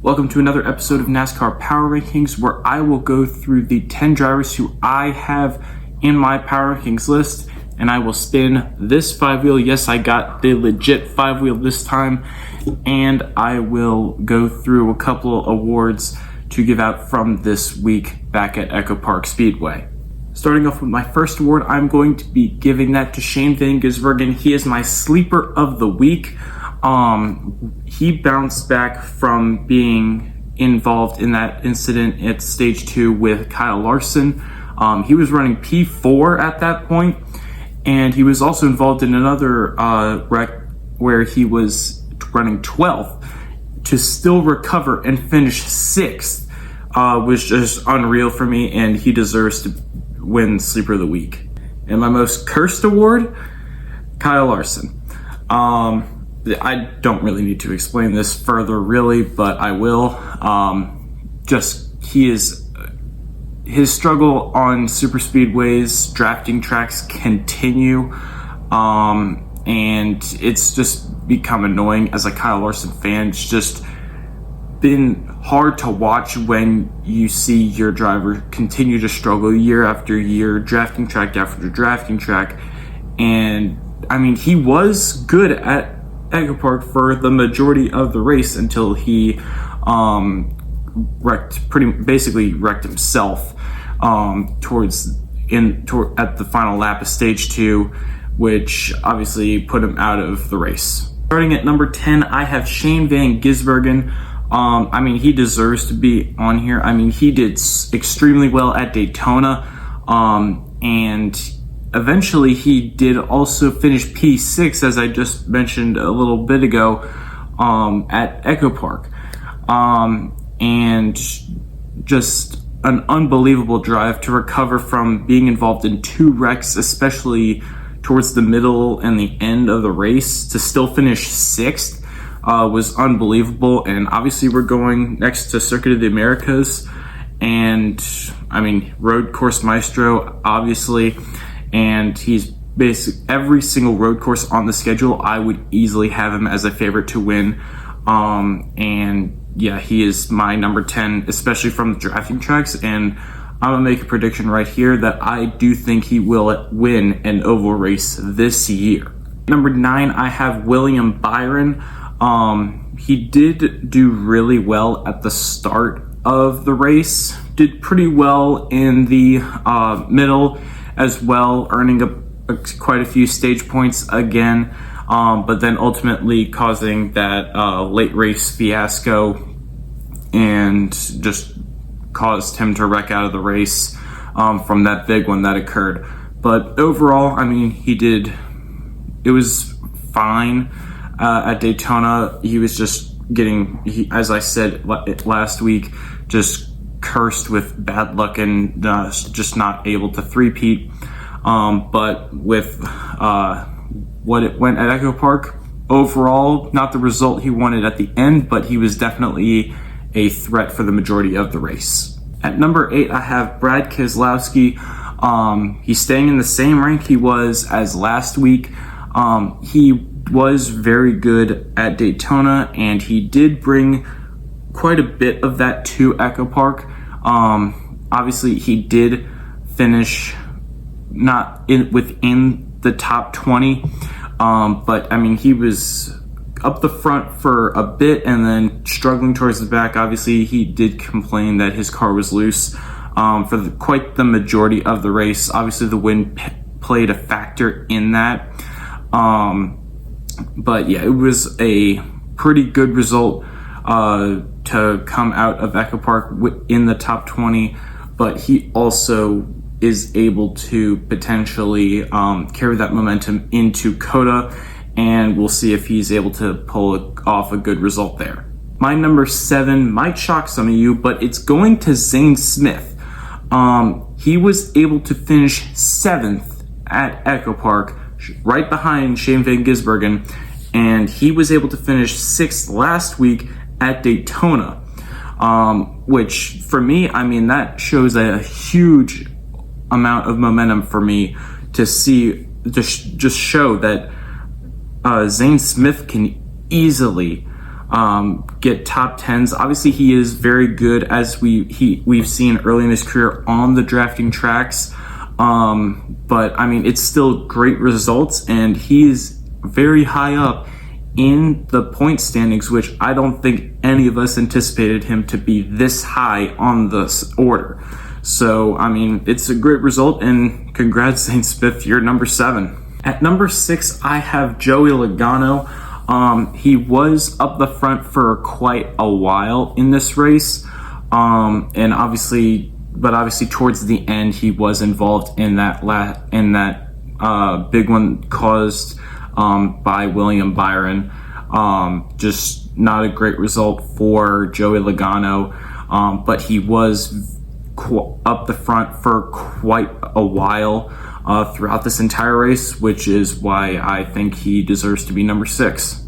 Welcome to another episode of NASCAR Power Rankings, where I will go through the 10 drivers who I have in my Power Rankings list, and I will spin this 5-wheel. Yes, I got the legit 5-wheel this time, and I will go through a couple awards to give out from this week back at Echo Park Speedway. Starting off with my first award, I'm going to be giving that to Shane Van Gisbergen. He is my sleeper of the week. He bounced back from being involved in that incident at stage 2 with Kyle Larson. He was running P4 at that point, and he was also involved in another wreck where he was running 12th to still recover and finish 6th. Was just unreal for me, and he deserves to win Sleeper of the Week. And my most cursed award, Kyle Larson. I don't really need to explain this further, really, but I will. His struggle on super speedways, drafting tracks continue, and it's just become annoying as a Kyle Larson fan. It's just been hard to watch when you see your driver continue to struggle year after year, drafting track after drafting track. And I mean, he was good at Echo Park for the majority of the race until he basically wrecked himself at the final lap of stage 2, which obviously put him out of the race. Starting at number 10, I have Shane Van Gisbergen. I mean, he deserves to be on here. I mean, he did extremely well at Daytona, and eventually he did also finish P6, as I just mentioned a little bit ago, at Echo Park. And just an unbelievable drive to recover from being involved in 2 wrecks, especially towards the middle and the end of the race, to still finish 6th. Was unbelievable. And obviously we're going next to Circuit of the Americas, and I mean, road course maestro, obviously, and he's every single road course on the schedule, I would easily have him as a favorite to win. And yeah, he is my number 10, especially from the drafting tracks, and I'm gonna make a prediction right here that I do think he will win an oval race this year. Number 9, I have William Byron. He did do really well at the start of the race, did pretty well in the middle as well, earning quite a few stage points again, but then ultimately causing that late race fiasco and just caused him to wreck out of the race from that big one that occurred. But overall, I mean, it was fine. At Daytona, he was just as I said last week, just cursed with bad luck and just not able to three-peat. But with what it went at Echo Park, overall, not the result he wanted at the end, but he was definitely a threat for the majority of the race. At number 8, I have Brad Keselowski. He's staying in the same rank he was as last week. He was very good at Daytona, and he did bring quite a bit of that to Echo Park. Obviously, he did finish not within the top 20, but I mean, he was up the front for a bit and then struggling towards the back. Obviously, he did complain that his car was loose for quite the majority of the race. Obviously, the wind played a factor in that. But yeah, it was a pretty good result to come out of Echo Park in the top 20, but he also is able to potentially carry that momentum into COTA, and we'll see if he's able to pull off a good result there. My number 7 might shock some of you, but it's going to Zane Smith. He was able to finish 7th at Echo Park, right behind Shane Van Gisbergen, and he was able to finish 6th last week at Daytona, which for me, I mean, that shows a huge amount of momentum for me to see, just show that Zane Smith can easily get top tens. Obviously, he is very good, as we've seen early in his career on the drafting tracks. But I mean, it's still great results, and he is very high up in the point standings, which I don't think any of us anticipated him to be this high on this order. So, I mean, it's a great result, and congrats, Zane Smith, you're number 7. At number 6, I have Joey Logano. He was up the front for quite a while in this race, and obviously towards the end, he was involved in that big one caused by William Byron. Just not a great result for Joey Logano, but he was up the front for quite a while throughout this entire race, which is why I think he deserves to be number 6.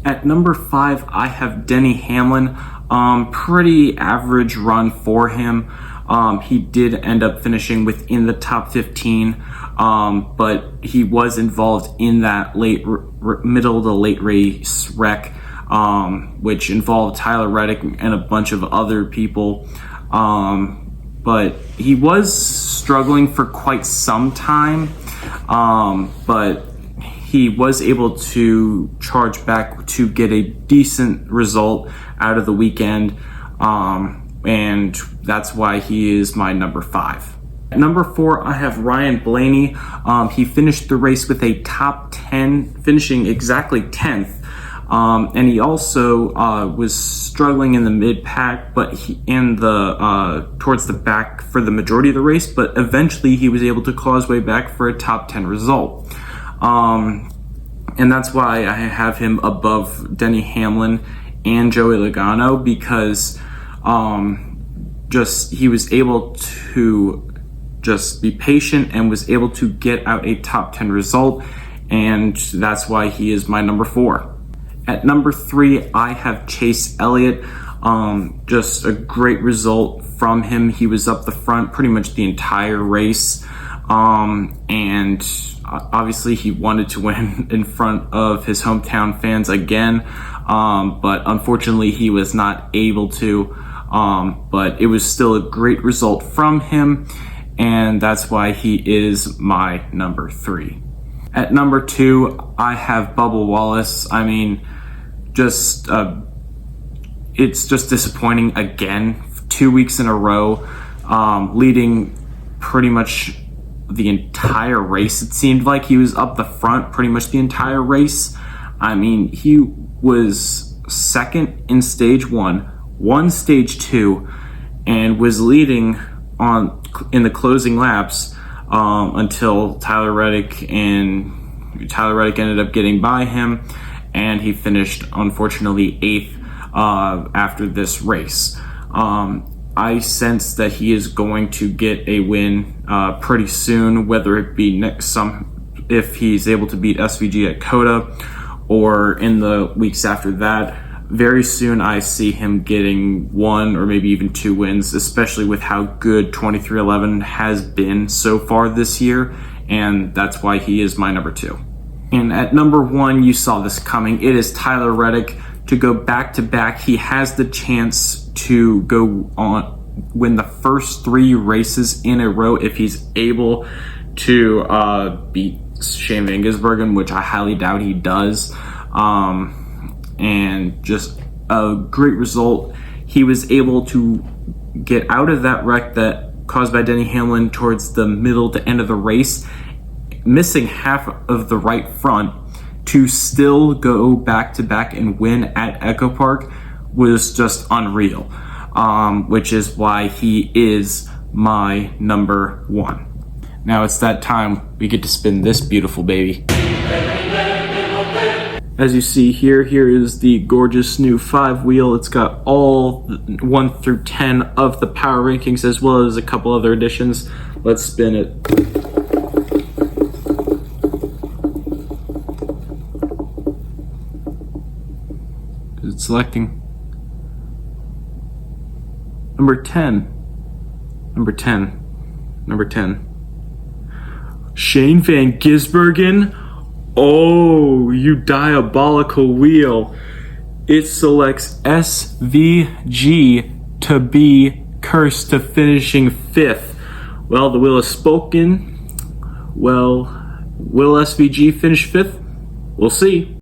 At number 5, I have Denny Hamlin. Pretty average run for him. He did end up finishing within the top 15, but he was involved in that middle to late race wreck, which involved Tyler Reddick and a bunch of other people. But he was struggling for quite some time, but he was able to charge back to get a decent result out of the weekend, and that's why he is my number 5. At number 4, I have Ryan Blaney. He finished the race with a top 10, finishing exactly 10th. And he also was struggling in the mid-pack, but towards the back for the majority of the race, but eventually he was able to claw his way back for a top 10 result. And that's why I have him above Denny Hamlin and Joey Logano, because he was able to just be patient and was able to get out a top 10 result, and that's why he is my number 4. At number 3, I have Chase Elliott. Just a great result from him. He was up the front pretty much the entire race, and obviously he wanted to win in front of his hometown fans again, but unfortunately he was not able to, but it was still a great result from him, and that's why he is my number 3. At number 2, I have Bubba Wallace. I mean, it's just disappointing again. 2 weeks in a row, leading pretty much the entire race. It seemed like he was up the front pretty much the entire race. I mean, he was second in stage 1, won stage 2, and was leading in the closing laps until Tyler Reddick ended up getting by him, and he finished unfortunately 8th after this race. I sense that he is going to get a win pretty soon, whether it be if he's able to beat SVG at COTA or in the weeks after that. Very soon I see him getting 1 or maybe even 2 wins, especially with how good 23XI has been so far this year, and that's why he is my number 2. And at number 1, you saw this coming. It is Tyler Reddick to go back-to-back. He has the chance to go on win the first 3 races in a row if he's able to beat Shane Van Gisbergen, which I highly doubt he does. And just a great result. He was able to get out of that wreck that caused by Denny Hamlin towards the middle to end of the race, missing half of the right front, to still go back-to-back and win at Echo Park was just unreal, which is why he is my number 1. Now it's that time we get to spin this beautiful baby. As you see here is the gorgeous new 5-wheel. It's got all 1 through 10 of the power rankings, as well as a couple other additions. Let's spin it. It's selecting. Number 10. Shane Van Gisbergen. Oh, you diabolical wheel. it selects SVG to be cursed to finishing 5th. Well, the wheel has spoken. Well, will SVG finish 5th? We'll see.